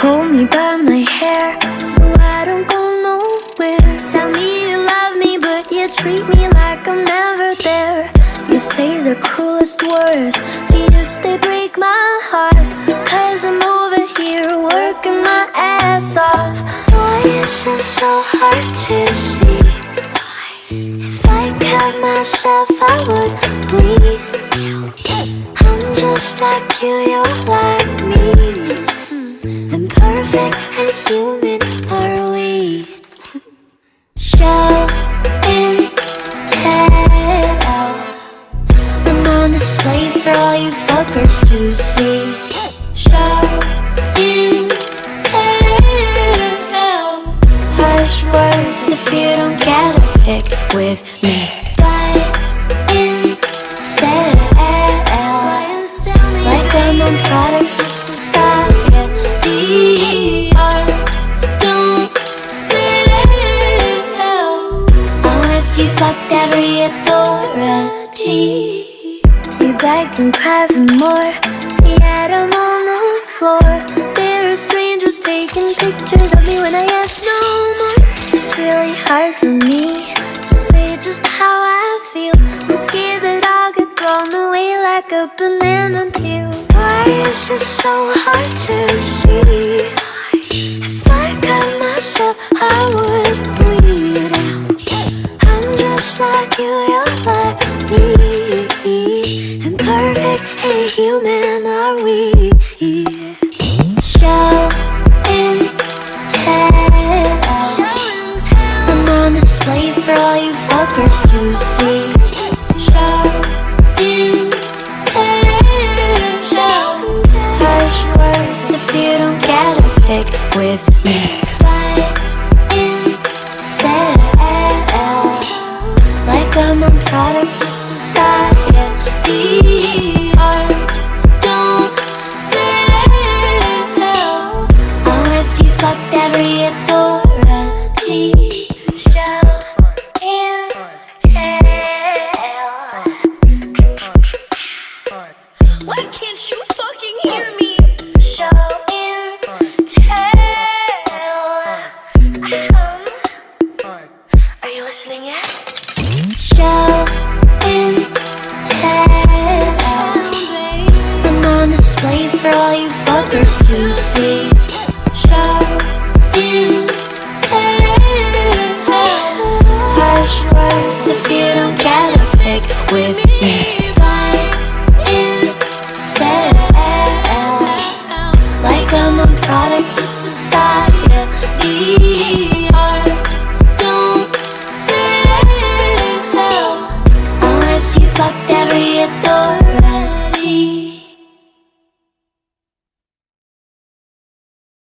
Hold me by my hair so I don't go nowhere. Tell me you love me, but you treat me like I'm never there. You say the coolest words, they break my heart. Cause I'm over here working my ass off. Why is it so hard to see? If I cut myself I would bleed. I'm just like you, you're like me. Imperfect and human are we. Show and tell. I'm on display for all you fuckers to see. Show and tell. Harsh words if you don't get a pick with me. Buy and sell. Like I'm a product of society. Don't sell unless you fucked every authority. You beg and cry for more, yet I'm on the floor. There are strangers taking pictures of me when I ask no more. It's really hard for me to say just how I feel. I'm scared that I'll get thrown away like a banana peel. Why is it so hard to see? If I cut myself, I would bleed out. I'm just like you, you're like me. Imperfect and human are we. Show and tell. I'm on display for all you fuckers to see. Show and tell. Harsh words if you don't get a pick with me. Buy and sell like I'm a product of society. Don't sell unless you fucked every authority. Show and tell. Why can't you fucking hear me? Show and tell. Are you listening yet? Show and tell. I'm on display for all you fuckers to see. Show and tell. Harsh words if you don't get a pick with me. Buy and sell like I'm a product of society.